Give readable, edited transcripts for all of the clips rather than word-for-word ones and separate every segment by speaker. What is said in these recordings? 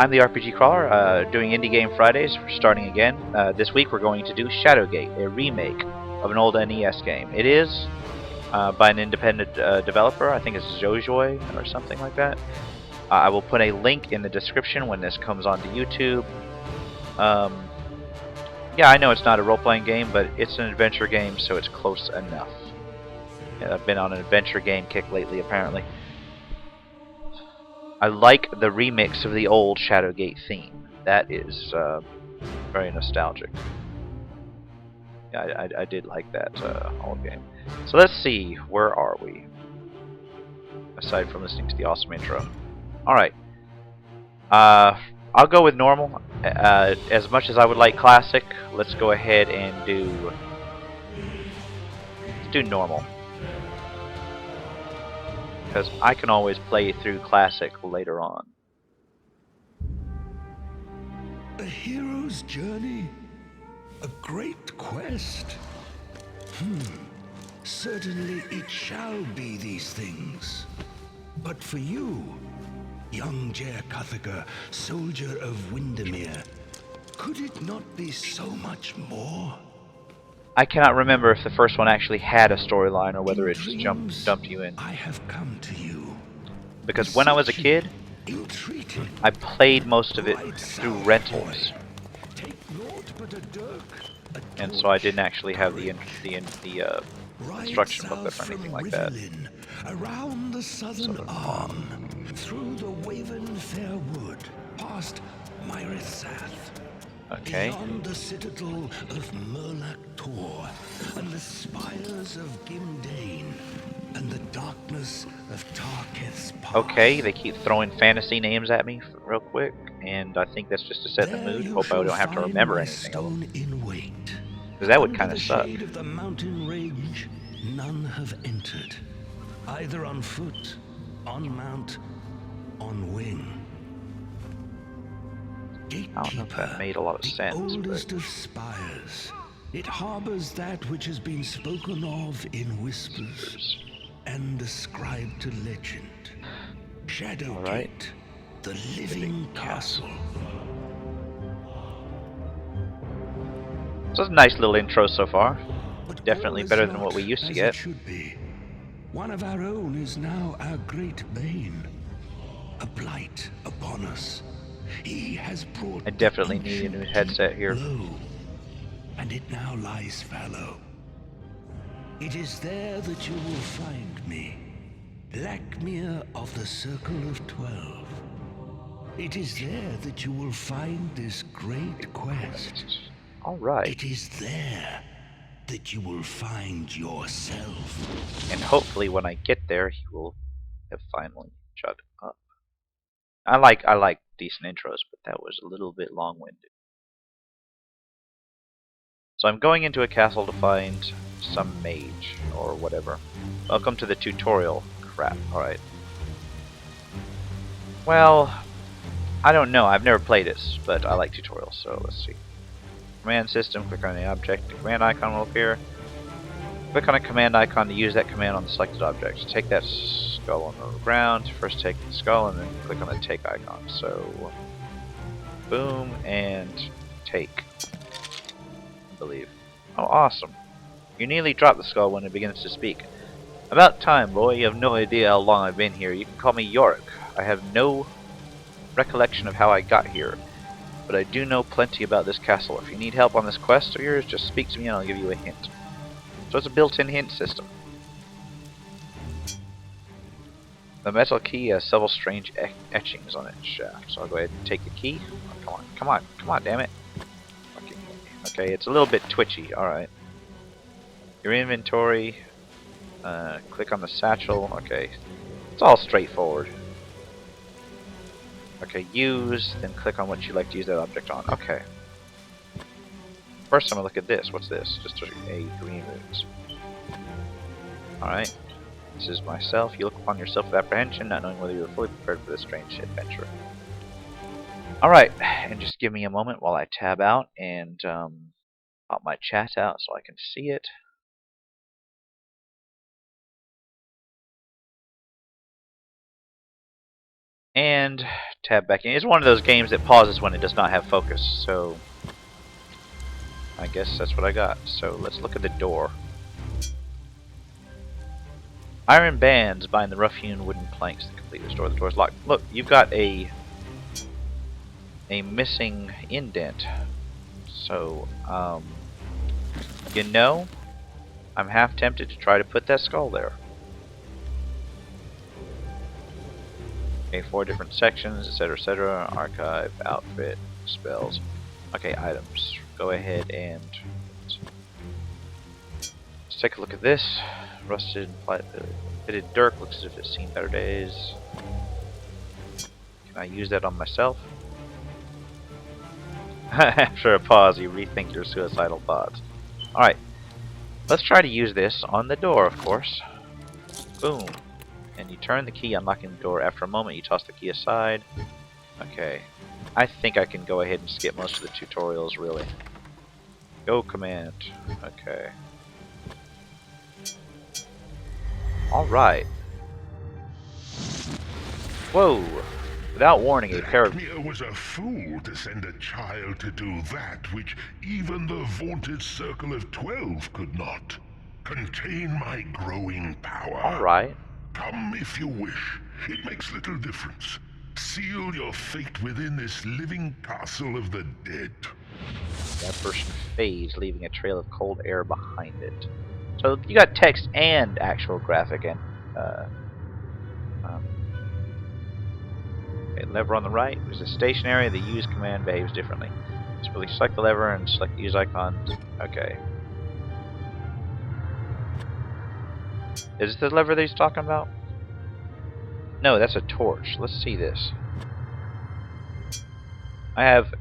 Speaker 1: I'm the RPG Crawler, doing Indie Game Fridays. We're starting again. This week we're going to do Shadowgate, a remake of an old NES game. It is by an independent developer. I think it's Zojoi or something like that. I will put a link in the description when this comes onto YouTube. Um, yeah, I know it's not a role-playing game, but it's an adventure game, so it's close enough. Yeah, I've been on an adventure game kick lately, apparently. I like the remix of the old Shadowgate theme. That is very nostalgic. Yeah, I did like that old game. So let's see, where are we? Aside from listening to the awesome intro. Alright. I'll go with normal. As much as I would like classic, let's go ahead and let's do normal. Because I can always play through classic later on.
Speaker 2: A hero's journey? A great quest? Certainly it shall be these things. But for you, young Jer Cuthaka, soldier of Windermere, could it not be so much more?
Speaker 1: I cannot remember if the first one actually had a storyline or whether
Speaker 2: In
Speaker 1: it just
Speaker 2: dreams,
Speaker 1: dumped you in.
Speaker 2: I have come to you,
Speaker 1: Because when I was a kid,
Speaker 2: entreated,
Speaker 1: I played most of it
Speaker 2: right
Speaker 1: through
Speaker 2: south
Speaker 1: rentals,
Speaker 2: boy. Take naught but a dirk, a
Speaker 1: and so I didn't
Speaker 2: torch,
Speaker 1: actually have the
Speaker 2: right
Speaker 1: instruction booklet
Speaker 2: south
Speaker 1: or anything
Speaker 2: from
Speaker 1: like that.
Speaker 2: Riverlyn, around the southern arm, through the Waven Fair Wood, past Myrithath,
Speaker 1: Okay.
Speaker 2: beyond the citadel of Murlak Tor, and the spires of Gimdane, and the darkness of Tarketh's Pass.
Speaker 1: Okay, they keep throwing fantasy names at me real quick, and I think that's just to set the
Speaker 2: There
Speaker 1: mood.
Speaker 2: you
Speaker 1: Hope I
Speaker 2: shall
Speaker 1: don't have to
Speaker 2: find
Speaker 1: remember
Speaker 2: my
Speaker 1: anything of them.
Speaker 2: stone in wait.
Speaker 1: Because that would
Speaker 2: Under
Speaker 1: kind of
Speaker 2: the
Speaker 1: suck.
Speaker 2: shade of the mountain range, none have entered, either on foot, on mount, on wing.
Speaker 1: I don't know if that made a lot of
Speaker 2: the
Speaker 1: sense,
Speaker 2: oldest
Speaker 1: but
Speaker 2: of spires, it harbors that which has been spoken of in whispers and ascribed to legend. Shadowgate,
Speaker 1: right.
Speaker 2: the living castle.
Speaker 1: So it's a nice little intro so far.
Speaker 2: But
Speaker 1: Definitely
Speaker 2: all is
Speaker 1: better than
Speaker 2: not
Speaker 1: what we used to
Speaker 2: as
Speaker 1: get.
Speaker 2: it should be. One of our own is now our great bane, a blight upon us. He has brought
Speaker 1: I definitely need a new headset here.
Speaker 2: low, and it now lies fallow. It is there that you will find me, Blackmere of the Circle of 12. It is there that you will find this great quest.
Speaker 1: Alright.
Speaker 2: It is there that you will find yourself.
Speaker 1: And hopefully when I get there, he will have finally shut up. I like decent intros, but that was a little bit long-winded. So I'm going into a castle to find some mage, or whatever. Welcome to the tutorial. Crap, alright. Well, I don't know, I've never played this, but I like tutorials, so let's see. Command system, click on the object, the command icon will appear. Click on a command icon to use that command on the selected object. Take that skull on the ground, first take the skull, and then click on the take icon. So, boom, and take. I believe. Oh, awesome. You nearly drop the skull when it begins to speak. About time, boy. You have no idea how long I've been here. You can call me Yorick. I have no recollection of how I got here, but I do know plenty about this castle. If you need help on this quest of yours, just speak to me and I'll give you a hint. So it's a built-in hint system. The metal key has several strange etchings on its shaft, so I'll go ahead and take the key. Oh, come on, damn it. Okay, it's a little bit twitchy, alright. Your inventory, click on the satchel, okay. It's all straightforward. Okay, use, then click on what you'd like to use that object on. Okay. First I'm gonna look at this. What's this? Just a green runes. Alright. This is myself. You look upon yourself with apprehension, not knowing whether you are fully prepared for this strange adventure. Alright, and just give me a moment while I tab out and pop my chat out so I can see it. And tab back in. It's one of those games that pauses when it does not have focus, so I guess that's what I got. So let's look at the door. Iron bands bind the rough-hewn wooden planks that complete this door. The door's locked. Look, you've got a missing indent. So, you know, I'm half tempted to try to put that skull there. Okay, 4 different sections, etc., etc. Archive, outfit, spells. Okay, items. Go ahead and let's take a look at this. Rusted, pitted dirk. Looks as if it's seen better days. Can I use that on myself? After a pause, you rethink your suicidal thoughts. Alright, let's try to use this on the door, of course. Boom. And you turn the key, unlocking the door. After a moment, you toss the key aside. Okay. I think I can go ahead and skip most of the tutorials, really. Go command. Okay. Alright. Whoa! Without warning, a pair of...
Speaker 3: Lakmir was a fool to send a child to do that which even the vaunted Circle of 12 could not. Contain my growing power.
Speaker 1: Alright.
Speaker 3: Come if you wish. It makes little difference. Seal your fate within this living castle of the dead.
Speaker 1: That person fades, leaving a trail of cold air behind it. So you got text and actual graphic and okay, lever on the right is a stationary. The use command behaves differently. Simply select the lever and select the use icon. Okay. Is this the lever that he's talking about? No, that's a torch. Let's see this. I have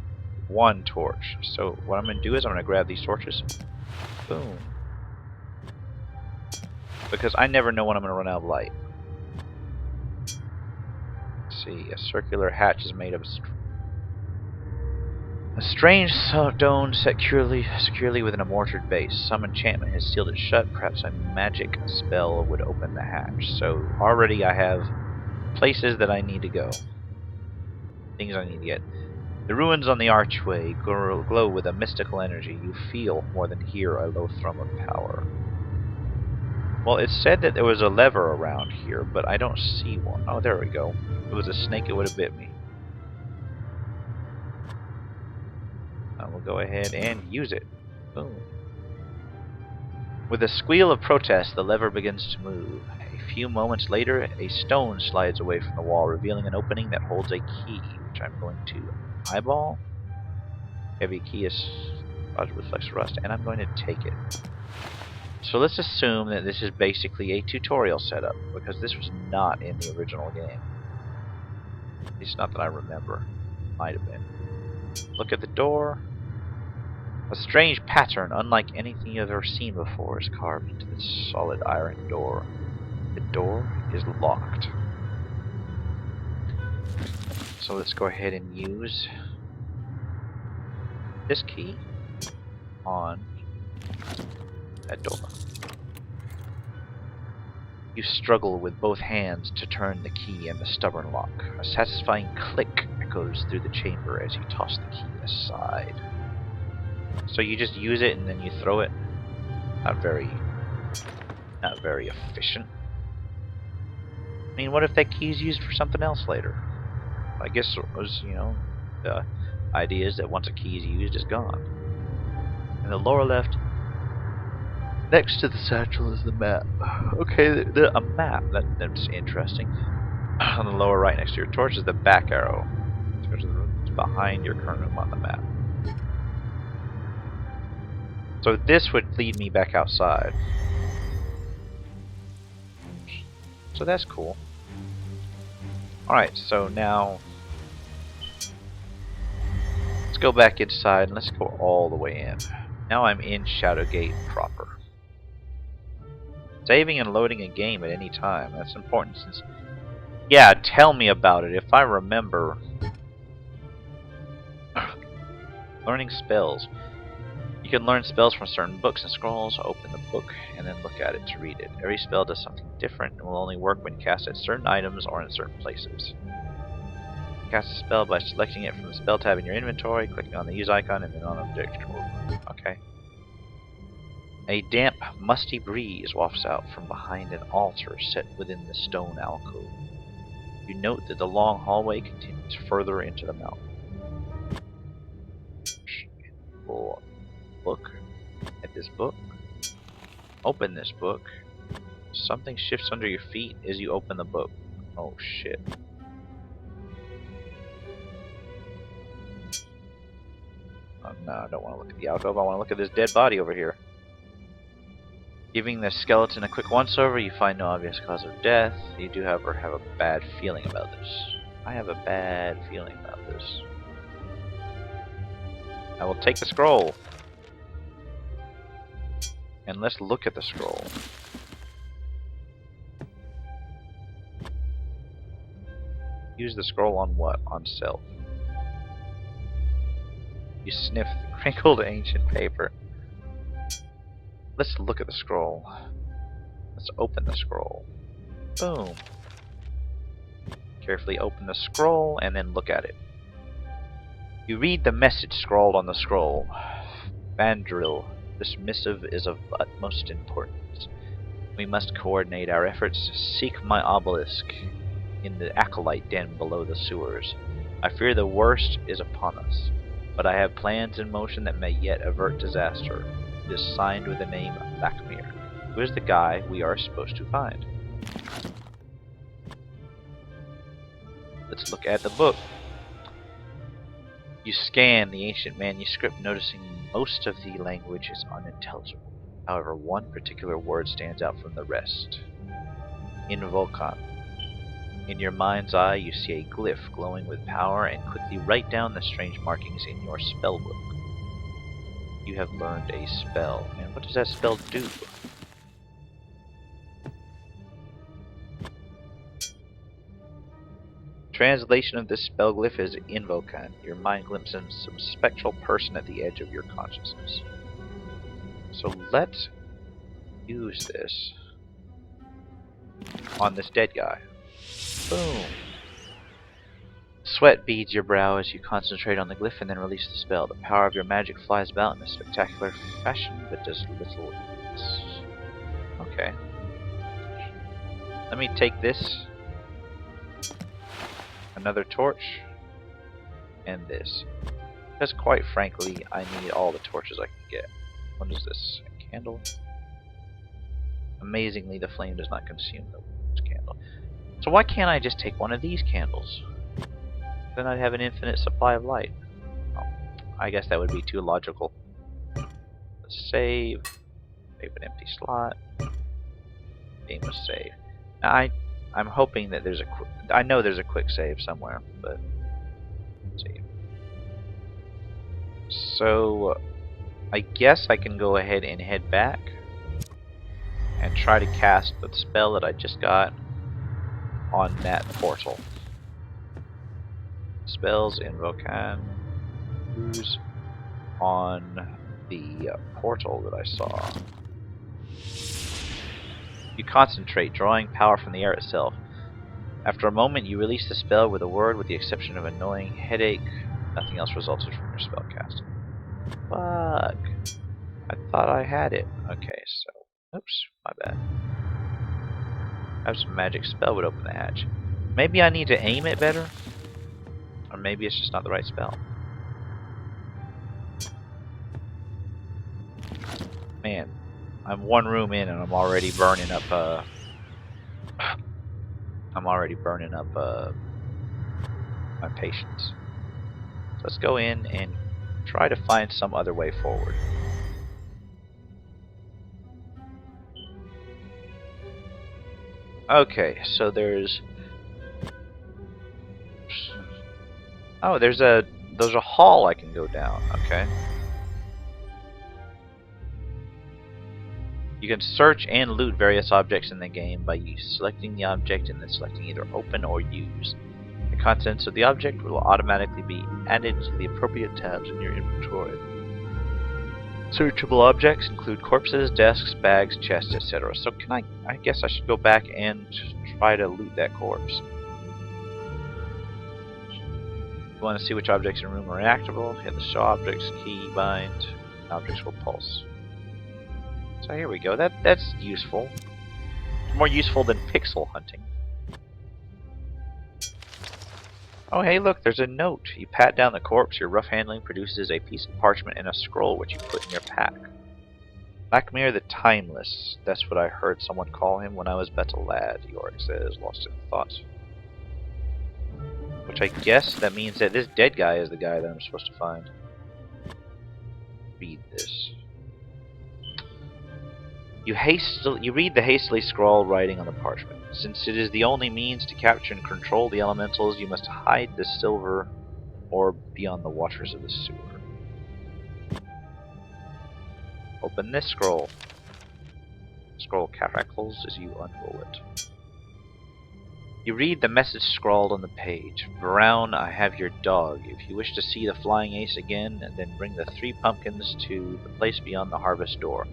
Speaker 1: 1 torch. So what I'm going to do is I'm going to grab these torches. Boom. Because I never know when I'm going to run out of light. Let's see. A circular hatch is made of a strange stone securely within a mortared base. Some enchantment has sealed it shut. Perhaps a magic spell would open the hatch. So already I have places that I need to go. Things I need to get. The ruins on the archway glow with a mystical energy. You feel, more than hear, a low thrum of power. Well, it said that there was a lever around here, but I don't see one. Oh, there we go. If it was a snake, it would have bit me. I will go ahead and use it. Boom. With a squeal of protest, the lever begins to move. A few moments later, a stone slides away from the wall, revealing an opening that holds a key, which I'm going to eyeball. Heavy key is lodged with flex rust, and I'm going to take it. So let's assume that this is basically a tutorial setup, because this was not in the original game. At least not that I remember. Might have been. Look at the door. A strange pattern, unlike anything you've ever seen before, is carved into this solid iron door. The door is locked. So let's go ahead and use this key on that door. You struggle with both hands to turn the key and the stubborn lock. A satisfying click echoes through the chamber as you toss the key aside. So you just use it and then you throw it. Not very efficient. I mean, what if that key is used for something else later? I guess it was, the idea is that once a key is used, it's gone. In the lower left, next to the satchel is the map. Okay, a map. That's interesting. On the lower right, next to your torch, is the back arrow. Towards the rooms behind your current room on the map. So this would lead me back outside. So that's cool. Alright, so now let's go back inside and let's go all the way in. Now I'm in Shadowgate proper. Saving and loading a game at any time. That's important since... Yeah, tell me about it if I remember. Learning spells. You can learn spells from certain books and scrolls. Open the book and then look at it to read it. Every spell does something different and will only work when cast at certain items or in certain places. Cast a spell by selecting it from the spell tab in your inventory, clicking on the use icon, and then on object control. Okay. A damp, musty breeze wafts out from behind an altar set within the stone alcove. You note that the long hallway continues further into the mountain. We'll look at this book. Open this book. Something shifts under your feet as you open the book. Oh shit. Oh no, I don't want to look at the alcove. I want to look at this dead body over here. Giving the skeleton a quick once-over, you find no obvious cause of death. You do, however, have a bad feeling about this. I have a bad feeling about this. I will take the scroll. And let's look at the scroll. Use the scroll on what? On self. You sniff the crinkled ancient paper. Let's look at the scroll. Let's open the scroll. Boom. Carefully open the scroll and then look at it. You read the message scrawled on the scroll. Vandril, this missive is of utmost importance. We must coordinate our efforts to seek my obelisk in the acolyte den below the sewers. I fear the worst is upon us, but I have plans in motion that may yet avert disaster. It is signed with the name Lakmir, who is the guy we are supposed to find. Let's look at the book. You scan the ancient manuscript, noticing most of the language is unintelligible. However, one particular word stands out from the rest. Invocan. In your mind's eye, you see a glyph glowing with power and quickly write down the strange markings in your spellbook. You have learned a spell. And what does that spell do? Translation of this spell glyph is Invocan. Your mind glimpses some spectral person at the edge of your consciousness. So let's use this on this dead guy. Boom. Sweat beads your brow as you concentrate on the glyph and then release the spell. The power of your magic flies about in a spectacular fashion, but does little use. Okay. Let me take this, another torch, and this. Because quite frankly, I need all the torches I can get. What is this? A candle? Amazingly, the flame does not consume the candle. So why can't I just take one of these candles? Then I'd have an infinite supply of light. Oh, I guess that would be too logical. Let's save. Save an empty slot. Game was saved. Now I'm hoping that there's a I know there's a quick save somewhere, but let's see. So I guess I can go ahead and head back and try to cast the spell that I just got on that portal. Spells Invocan. Use on the portal that I saw. You concentrate, drawing power from the air itself. After a moment, you release the spell with a word, with the exception of annoying headache. Nothing else resulted from your spell casting. Fuck. I thought I had it. Okay, so... Oops, my bad. Perhaps a magic spell would open the hatch. Maybe I need to aim it better? Or maybe it's just not the right spell. Man, I'm one room in and I'm already burning up, my patience. So let's go in and try to find some other way forward. Okay, so there's... Oh, there's a hall I can go down. Okay. You can search and loot various objects in the game by selecting the object and then selecting either open or use. The contents of the object will automatically be added to the appropriate tabs in your inventory. Searchable objects include corpses, desks, bags, chests, etc. So I guess I should go back and try to loot that corpse. You want to see which objects in a room are inactivable? Hit the show objects key, bind. Objects will pulse. So here we go. That's useful. More useful than pixel hunting. Oh hey look, there's a note. You pat down the corpse, your rough handling produces a piece of parchment and a scroll which you put in your pack. Blackmere the Timeless. That's what I heard someone call him when I was but a lad, Yorick says, lost in thoughts. Which I guess that means that this dead guy is the guy that I'm supposed to find. Read this. You read the hastily scrawled writing on the parchment. Since it is the only means to capture and control the elementals, you must hide the silver orb beyond the waters of the sewer. Open this scroll. Scroll crackles as you unroll it. You read the message scrawled on the page. Brown, I have your dog. If you wish to see the flying ace again, then bring the 3 pumpkins to the place beyond the harvest door.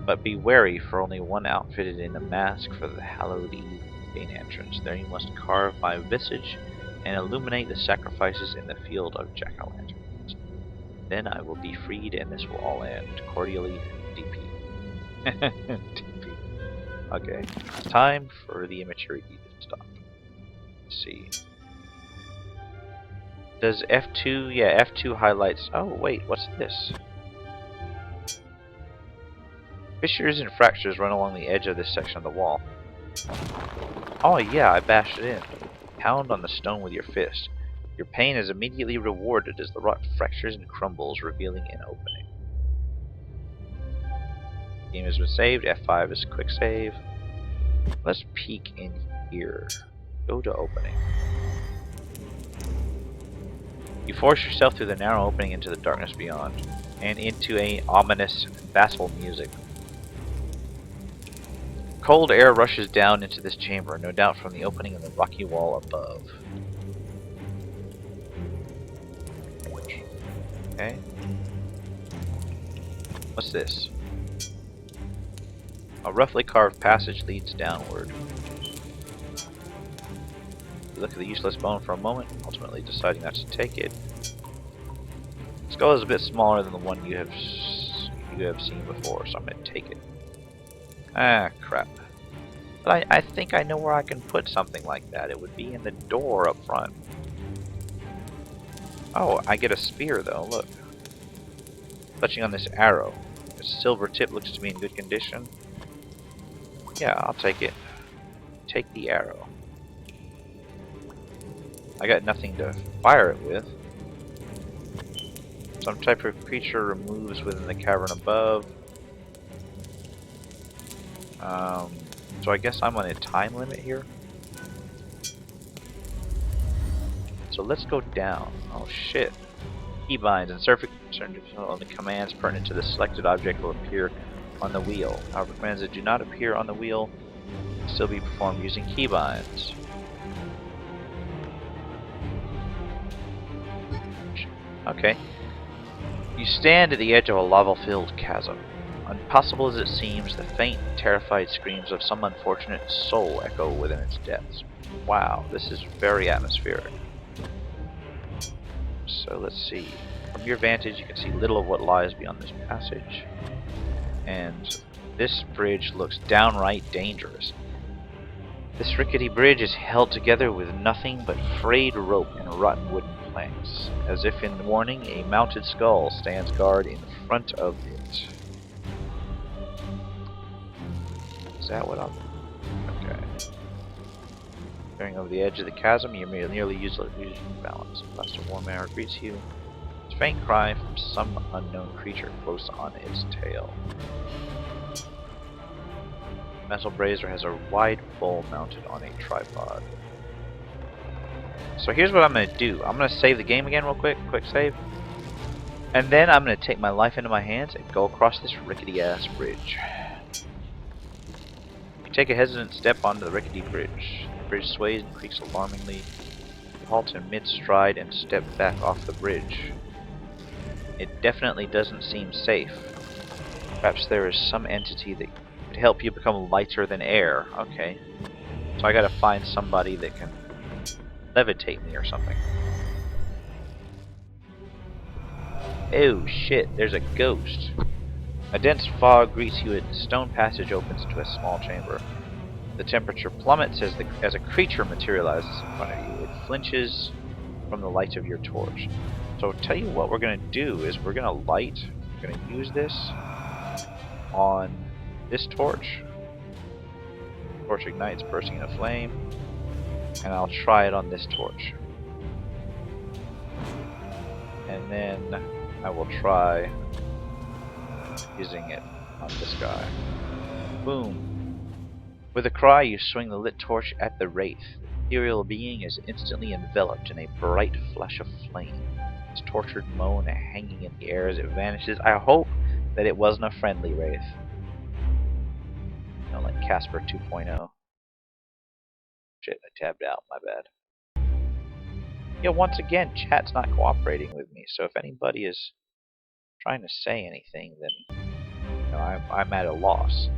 Speaker 1: But be wary, for only one outfitted in a mask for the hallowed eve main entrance. There you must carve my visage and illuminate the sacrifices in the field of jack-o'-lanterns. Then I will be freed and this will all end. Cordially, DP. DP. Okay, time for the immaturity to stop. Let's see. Does F2, yeah, F2 highlights, oh wait, what's this? Fissures and fractures run along the edge of this section of the wall. Oh yeah, I bashed it in. Pound on the stone with your fist. Your pain is immediately rewarded as the rock fractures and crumbles, revealing an opening. Game has been saved. F5 is quick save. Let's peek in here. Go to opening. You force yourself through the narrow opening into the darkness beyond, and into a ominous battle music. Cold air rushes down into this chamber, no doubt from the opening in the rocky wall above. Okay. What's this? A roughly carved passage leads downward. You look at the useless bone for a moment, ultimately deciding not to take it. The skull is a bit smaller than the one you have seen before, so I'm going to take it. Ah, crap. But I think I know where I can put something like that. It would be in the door up front. Oh, I get a spear though, look. Touching on this arrow. The silver tip looks to be in good condition. Yeah, I'll take it. Take the arrow. I got nothing to fire it with. Some type of creature removes within the cavern above. So I guess I'm on a time limit here. So let's go down. Oh shit. Keybinds and surface on the commands pertinent to the selected object will appear on the wheel. However, commands that do not appear on the wheel can still be performed using keybinds. Okay. You stand at the edge of a lava-filled chasm. Impossible as it seems, the faint, terrified screams of some unfortunate soul echo within its depths. Wow, this is very atmospheric. So let's see. From your vantage, you can see little of what lies beyond this passage. And this bridge looks downright dangerous. This rickety bridge is held together with nothing but frayed rope and rotten wooden planks. As if in warning, a mounted skull stands guard in front of it. Is that what I'm... Okay. Staring over the edge of the chasm, you may nearly use your balance. A blast of warm air greets you. It's a faint cry from some unknown creature close on its tail. The metal brazier has a wide bowl mounted on a tripod. So here's what I'm going to do. I'm going to save the game again real quick. Quick save. And then I'm going to take my life into my hands and go across this rickety ass bridge. You take a hesitant step onto the rickety bridge. The bridge sways and creaks alarmingly. You halt in mid-stride and step back off the bridge. It definitely doesn't seem safe. Perhaps there is some entity that could help you become lighter than air. Okay. So I gotta find somebody that can levitate me or something. Oh shit, there's a ghost. A dense fog greets you and a stone passage opens into a small chamber. The temperature plummets as a creature materializes in front of you. It flinches from the light of your torch. So I'll tell you what we're going to do is we're going to use this on this torch. Torch ignites, bursting into flame. And I'll try it on this torch. And then I will try using it on this guy. Boom. With a cry, you swing the lit torch at the wraith. The ethereal being is instantly enveloped in a bright flash of flame. Its tortured moan hanging in the air as it vanishes. I hope that it wasn't a friendly wraith. You know, like Casper 2.0. Shit, I tabbed out, my bad. Yeah, once again, chat's not cooperating with me, so if anybody is trying to say anything, then you know, I'm at a loss.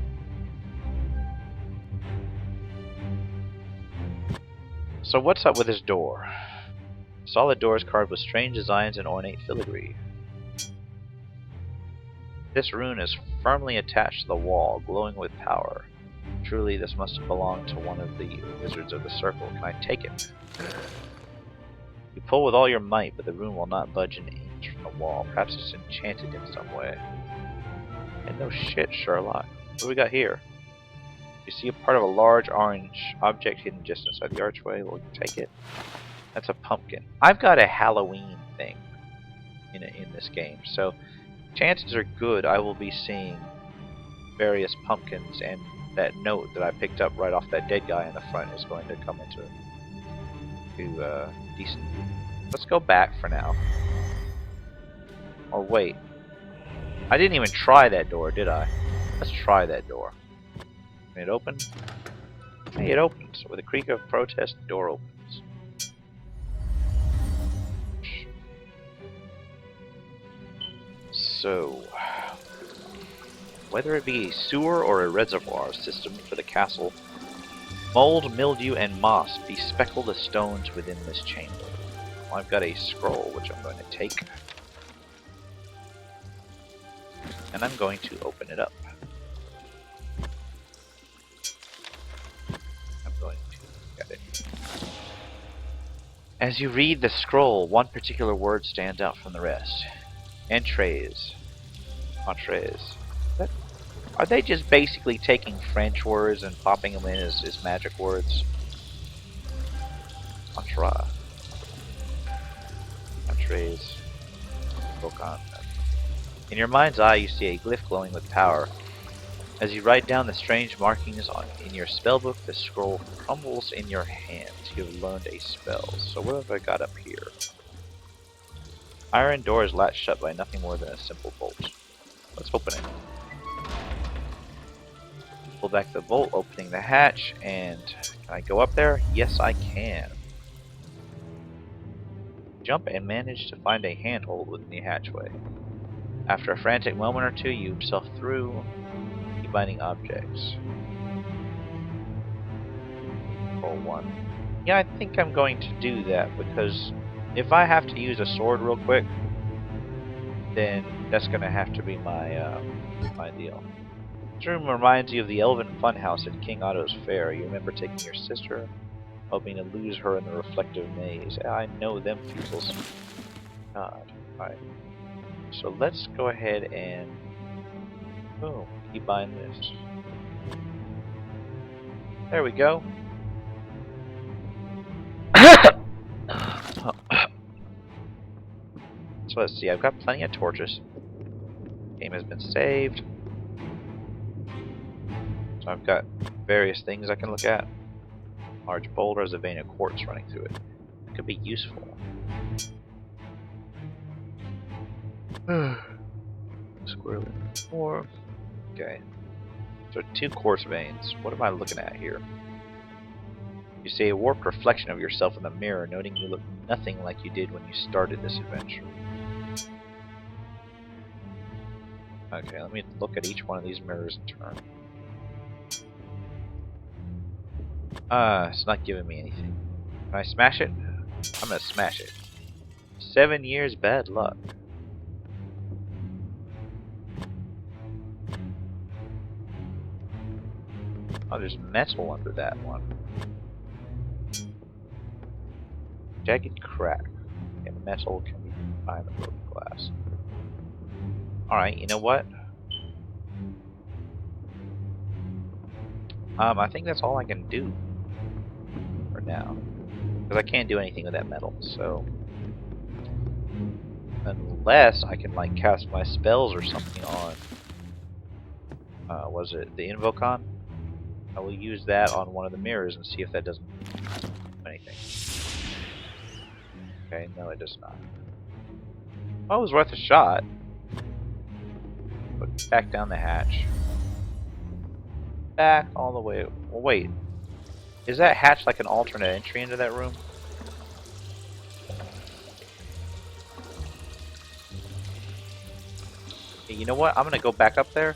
Speaker 1: So what's up with this door? Solid doors carved with strange designs and ornate filigree. This rune is firmly attached to the wall, glowing with power. Truly, this must have belonged to one of the wizards of the circle. Can I take it? You pull with all your might, but the rune will not budge an inch from the wall. Perhaps it's enchanted in some way. And no shit, Sherlock. What do we got here? You see a part of a large orange object hidden just inside the archway. We'll take it. That's a pumpkin. I've got a Halloween thing in this game, so chances are good I will be seeing various pumpkins, and that note that I picked up right off that dead guy in the front is going to come into decent. Let's go back for now. Or wait. I didn't even try that door, did I? Let's try that door. Can it open? Hey, it opens. With a creak of protest, the door opens. So, whether it be a sewer or a reservoir system for the castle, mold, mildew, and moss bespeckle the stones within this chamber. Well, I've got a scroll which I'm going to take. And I'm going to open it up. I'm going to get it. As you read the scroll, one particular word stands out from the rest. Entrees. Entrees. Are they just basically taking French words and popping them in as magic words? Entra. Entrees. Bokan. In your mind's eye, you see a glyph glowing with power. As you write down the strange markings in your spellbook, the scroll crumbles in your hands. You have learned a spell. So what have I got up here? Iron doors latched shut by nothing more than a simple bolt. Let's open it. Pull back the bolt, opening the hatch, and can I go up there? Yes, I can. Jump and manage to find a handhold within the hatchway. After a frantic moment or two, you yourself through binding objects. Roll 1. Yeah, I think I'm going to do that because if I have to use a sword real quick, then that's going to have to be my my deal. This room reminds you of the Elven Funhouse at King Otto's Fair. You remember taking your sister, hoping to lose her in the reflective maze. I know them peoples. God. Alright. So let's go ahead and boom, keybind this. There we go. So let's see, I've got plenty of torches. Game has been saved. So I've got various things I can look at. Large boulder has a vein of quartz running through it. It could be useful. Square 4. Okay. So 2 quartz veins. What am I looking at here? You see a warped reflection of yourself in the mirror, noting you look nothing like you did when you started this adventure. Okay, let me look at each one of these mirrors in turn. It's not giving me anything. Can I smash it? I'm gonna smash it. 7 years bad luck. Oh, there's metal under that one. Jagged crack. And metal can be behind the broken glass. Alright, you know what? I think that's all I can do for now. Because I can't do anything with that metal, so... Unless I can, like, cast my spells or something on... was it the Invocon? I will use that on one of the mirrors and see if that doesn't do anything. Okay, no it does not. Well, it was worth a shot. But back down the hatch. Back all the way... Well, wait. Is that hatch like an alternate entry into that room? Okay, you know what? I'm gonna go back up there,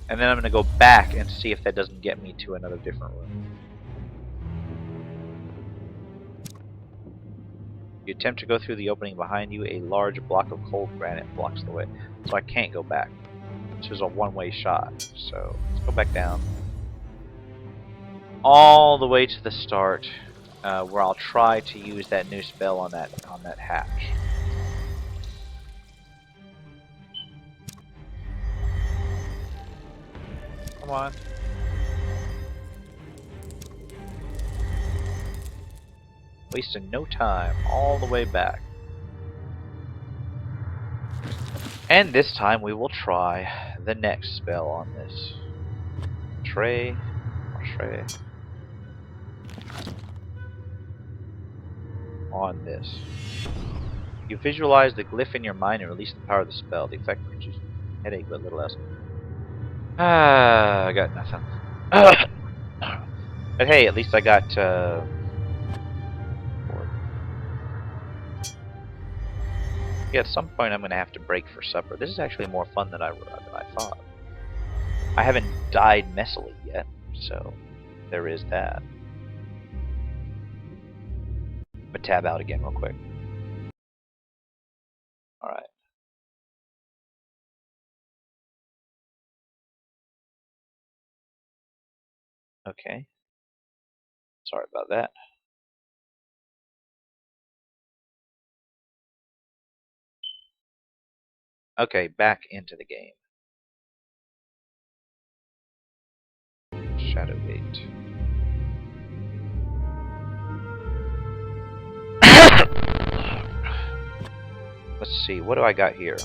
Speaker 1: and then I'm gonna go back and see if that doesn't get me to another different room. You attempt to go through the opening behind you, a large block of cold granite blocks the way. So I can't go back. This is a one-way shot. So let's go back down. All the way to the start, where I'll try to use that new spell on that hatch. Come on. Wasting no time, all the way back. And this time we will try the next spell on this. Tray. On this. You visualize the glyph in your mind and release the power of the spell. The effect produces headache but little else. I got nothing. But hey, at least I got yeah, at some point I'm gonna have to break for supper. This is actually more fun than I thought. I haven't died messily yet, so there is that. I'm gonna tab out again real quick. Alright. Okay. Sorry about that. Okay, back into the game. Shadowgate. Let's see, what do I got here?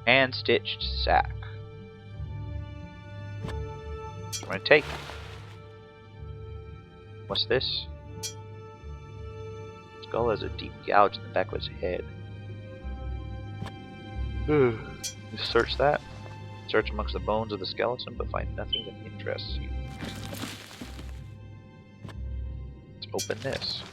Speaker 1: Hand-stitched sack. I'm gonna take. What's this? Skull has a deep gouge in the back of his head. Search that. Search amongst the bones of the skeleton, but find nothing that interests you. Let's open this.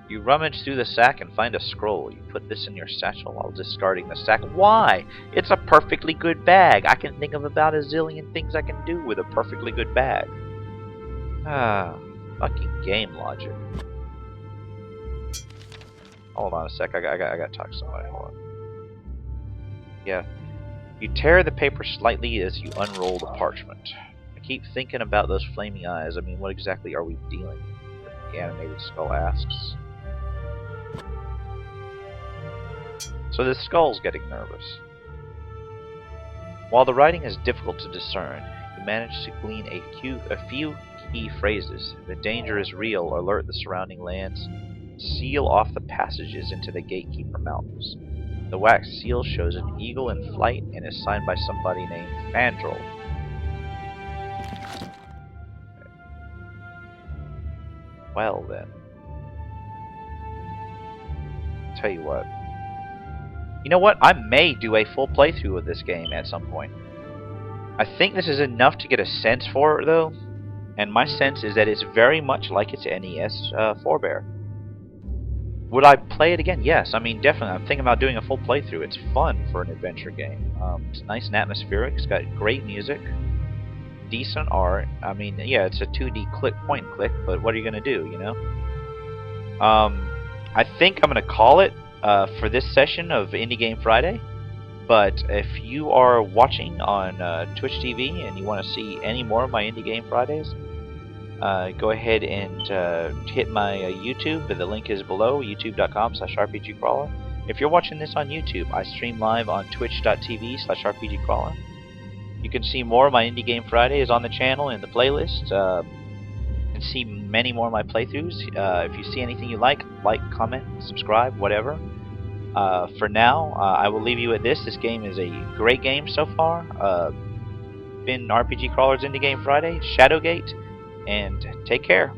Speaker 1: You rummage through the sack and find a scroll. You put this in your satchel while discarding the sack. Why? It's a perfectly good bag. I can think of about a zillion things I can do with a perfectly good bag. Ah, fucking game logic. Hold on a sec. I got to talk to somebody. Hold on. Yeah. You tear the paper slightly as you unroll the parchment. I keep thinking about those flaming eyes. I mean, what exactly are we dealing with? The animated skull asks. So the skull's getting nervous. While the writing is difficult to discern, you manage to glean a few key phrases. The danger is real. Alert the surrounding lands. Seal off the passages into the Gatekeeper Mountains. The wax seal shows an eagle in flight and is signed by somebody named Fandral. Well then. Tell you what. You know what? I may do a full playthrough of this game at some point. I think this is enough to get a sense for it, though. And my sense is that it's very much like its NES forebear. Would I play it again? Yes. I mean, definitely. I'm thinking about doing a full playthrough. It's fun for an adventure game. It's nice and atmospheric. It's got great music. Decent art. I mean, yeah, it's a 2D point and click, but what are you going to do, you know? I think I'm going to call it for this session of Indie Game Friday. But if you are watching on Twitch TV and you want to see any more of my Indie Game Fridays, go ahead and hit my YouTube. The link is below, youtube.com/rpgcrawler. If you're watching this on YouTube, I stream live on twitch.tv/rpgcrawler. You can see more of my Indie Game Fridays on the channel in the playlist. You can see many more of my playthroughs. If you see anything you like, comment, subscribe, whatever. For now, I will leave you at this. This game is a great game so far. Been RPG Crawler's Indie Game Friday, Shadowgate, and take care.